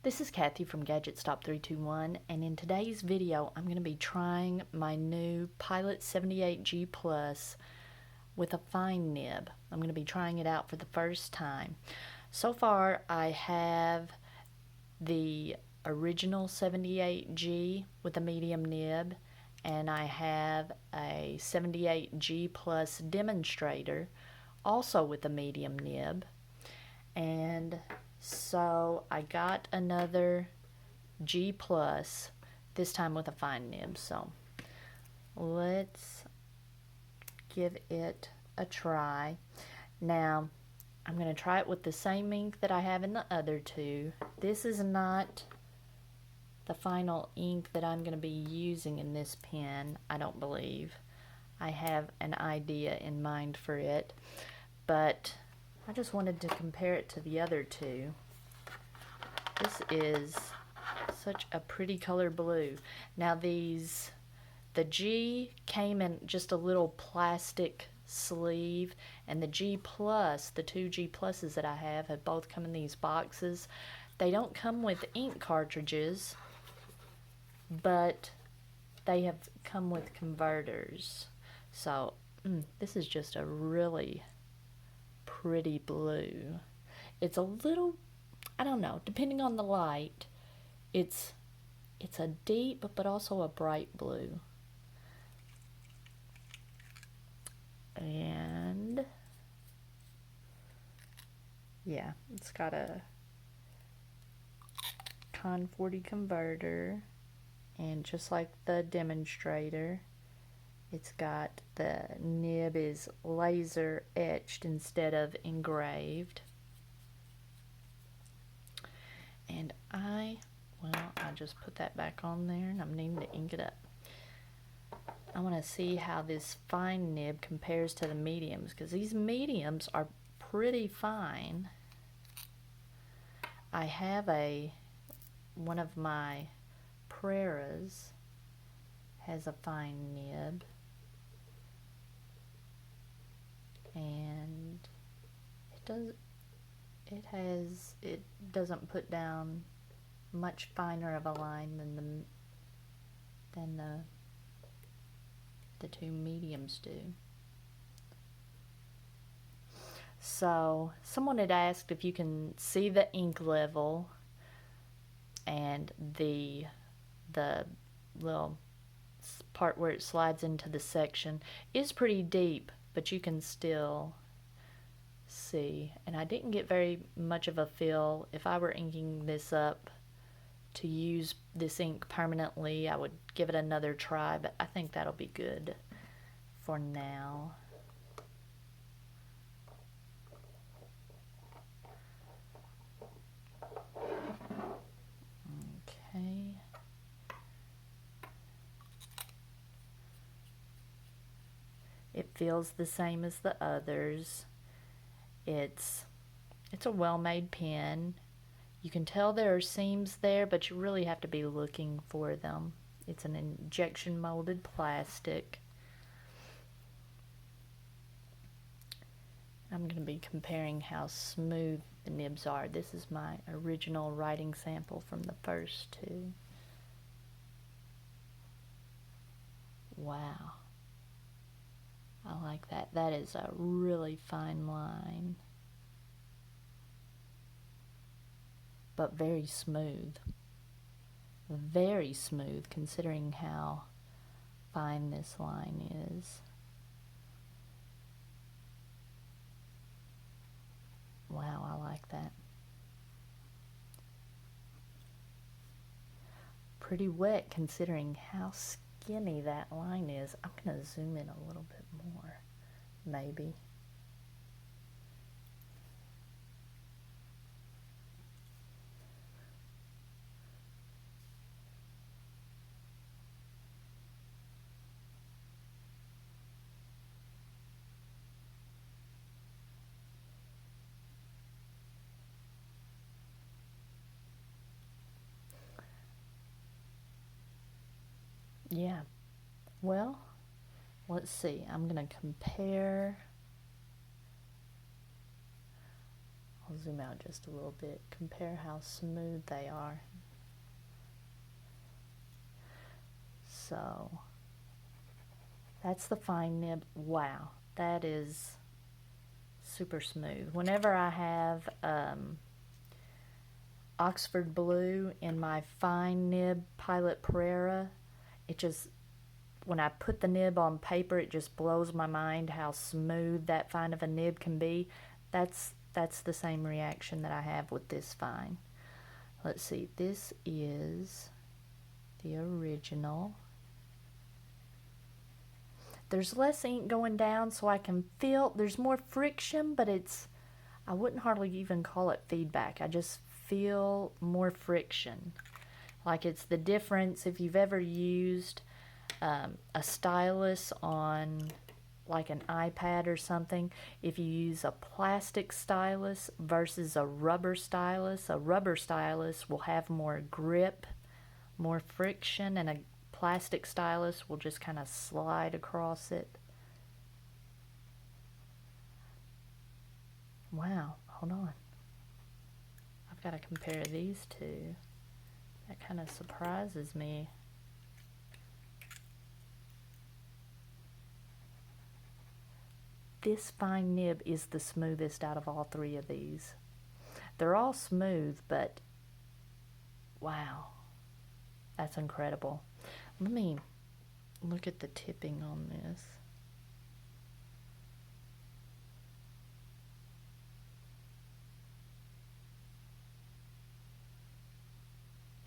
This is Kathy from Gadget Stop 321, and in today's video I'm going to be trying my new Pilot 78G Plus with a fine nib. I'm going to be trying it out for the first time. So far I have the original 78G with a medium nib, and I have a 78G Plus demonstrator also with a medium nib. And so I got another G Plus, this time with a fine nib. So let's give it a try. Now I'm going to try it with the same ink that I have in the other two. This is not the final ink that I'm going to be using in this pen, I don't believe. I have an idea in mind for it, but I just wanted to compare it to the other two. This is such a pretty color blue. Now the G came in just a little plastic sleeve, and the G Plus, the two G Pluses that I have both come in these boxes. They don't come with ink cartridges, but they have come with converters. So this is just a really pretty blue. It's a little, I don't know, depending on the light, it's a deep but also a bright blue. And yeah, it's got a Con 40 converter, and just like the demonstrator, it's got the nib is laser etched instead of engraved. And I just put that back on there, and I'm needing to ink it up. I want to see how this fine nib compares to the mediums, because these mediums are pretty fine. I have one of my Preras has a fine nib, and it doesn't put down much finer of a line than the two mediums do. So someone had asked if you can see the ink level, and the little part where it slides into the section is pretty deep, but you can still see. And I didn't get very much of a feel. If I were inking this up to use this ink permanently, I would give it another try, but I think that'll be good for now. Okay. It feels the same as the others. It's a well-made pen. You can tell there are seams there, but you really have to be looking for them. It's an injection molded plastic. I'm going to be comparing how smooth the nibs are. This is my original writing sample from the first two. Wow. I like that. That is a really fine line, but very smooth. Very smooth considering how fine this line is. Wow, I like that. Pretty wet considering how skinny that line is. I'm going to zoom in a little bit more, maybe. Yeah, well, let's see. I'm going to compare I'll zoom out just a little bit, compare how smooth they are. So that's the fine nib. Wow, that is super smooth. Whenever I have Oxford Blue in my fine nib Pilot Pereira, it just, when I put the nib on paper, it just blows my mind how smooth that fine of a nib can be. That's the same reaction that I have with this fine. Let's see, this is the original. There's less ink going down, so I can feel there's more friction, but I wouldn't hardly even call it feedback. I just feel more friction. Like it's the difference if you've ever used a stylus on like an iPad or something. If you use a plastic stylus versus a rubber stylus will have more grip, more friction, and a plastic stylus will just kind of slide across it. Wow, hold on. I've got to compare these two. That kind of surprises me. This fine nib is the smoothest out of all three of these. They're all smooth, but wow, that's incredible. Let me look at the tipping on this.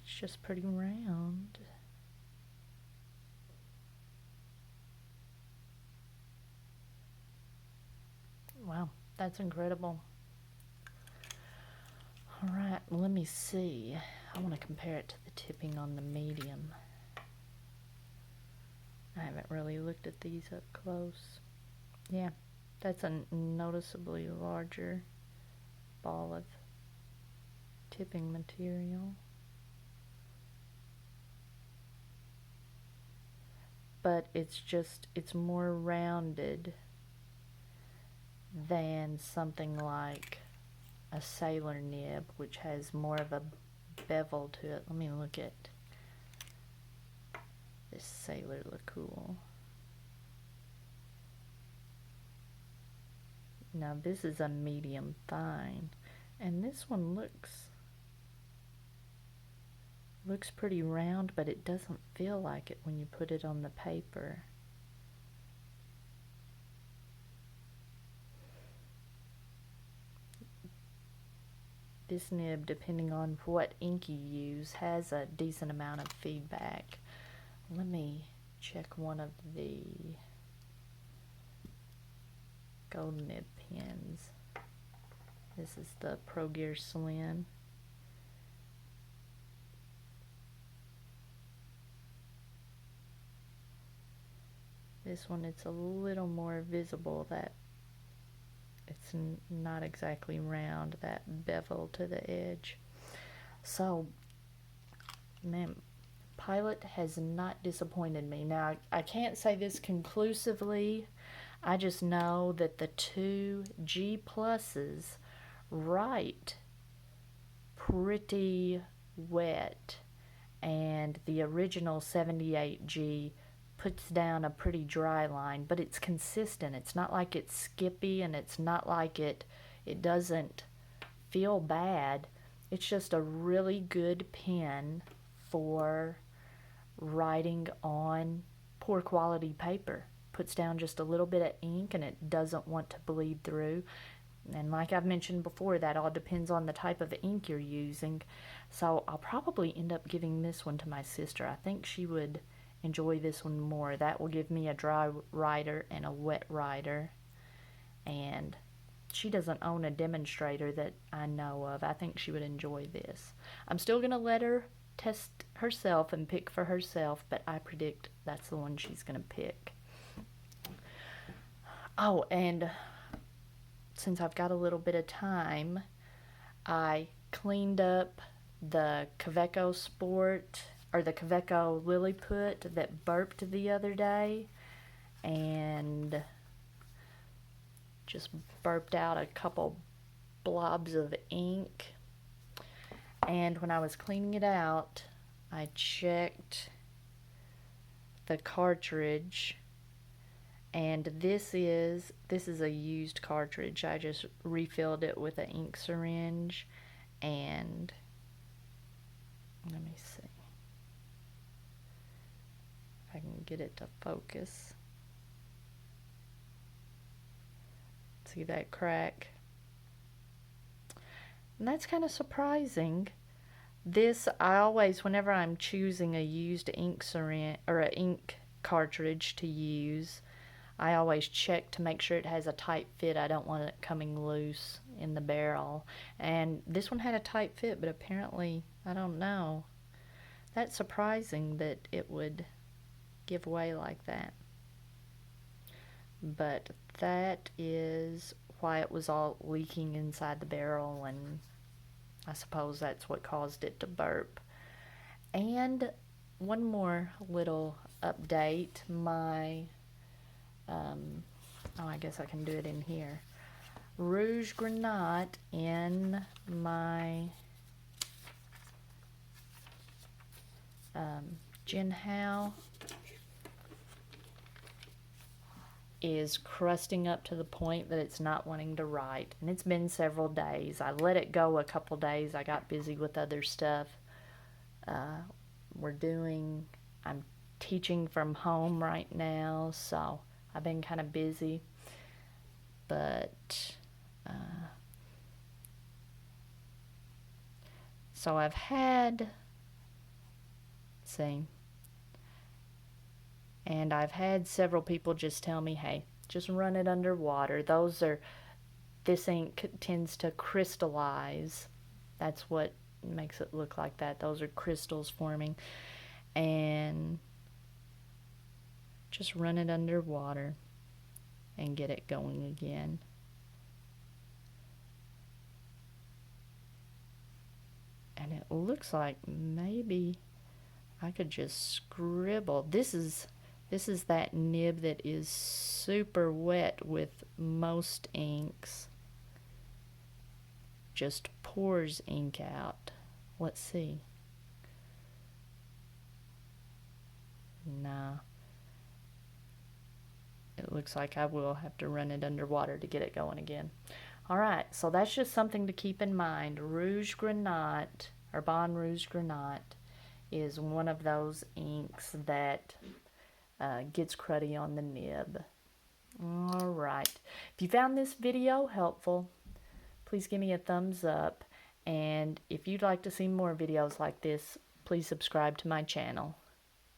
It's just pretty round. Wow, that's incredible. All right, let me see. I want to compare it to the tipping on the medium. I haven't really looked at these up close. Yeah, that's a noticeably larger ball of tipping material. But it's more rounded than something like a sailor nib, which has more of a bevel to it. Let me look at this Sailor LaCool. Now this is a medium fine, and this one looks pretty round, but it doesn't feel like it when you put it on the paper. This nib, depending on what ink you use, has a decent amount of feedback. Let me check one of the gold nib pens. This is the Pro Gear Slim. This one, it's a little more visible that it's not exactly round, that bevel to the edge. So, man, Pilot has not disappointed me. Now, I can't say this conclusively. I just know that the two G pluses write pretty wet, and the original 78G puts down a pretty dry line, but it's consistent. It's not like it's skippy, and it's not like it doesn't feel bad. It's just a really good pen for writing on poor quality paper. Puts down just a little bit of ink, and it doesn't want to bleed through. And like I've mentioned before, that all depends on the type of ink you're using. So I'll probably end up giving this one to my sister. I think she would enjoy this one more. That will give me a dry writer and a wet writer. And she doesn't own a demonstrator that I know of. I think she would enjoy this. I'm still going to let her test herself and pick for herself, but I predict that's the one she's going to pick. Oh, and since I've got a little bit of time, I cleaned up the Kaweco Sport, or the Kaweco Lilliput that burped the other day, and just burped out a couple blobs of ink. And when I was cleaning it out, I checked the cartridge, and this is a used cartridge. I just refilled it with an ink syringe, and let me see if I can get it to focus. See that crack? And that's kind of surprising. This, I always, whenever I'm choosing a used ink syringe or an ink cartridge to use, I always check to make sure it has a tight fit. I don't want it coming loose in the barrel. And this one had a tight fit, but apparently, I don't know. That's surprising that it would give way like that. But that is why it was all leaking inside the barrel, and I suppose that's what caused it to burp. And one more little update. My, I guess I can do it in here. Rouge Granat in my Jinhao is crusting up to the point that it's not wanting to write, and it's been several days. I let it go a couple days. I got busy with other stuff. I'm teaching from home right now, so I've been kind of busy, but so I've had, and I've had several people just tell me, hey, just run it under water. This ink tends to crystallize. That's what makes it look like that. Those are crystals forming. And just run it under water and get it going again. And it looks like maybe I could just scribble. This is that nib that is super wet with most inks. Just pours ink out. Let's see. Nah. It looks like I will have to run it underwater to get it going again. Alright, so that's just something to keep in mind. Rouge Granat, or Bon Rouge Granat, is one of those inks that gets cruddy on the nib. Alright, if you found this video helpful, please give me a thumbs up, and if you'd like to see more videos like this, please subscribe to my channel.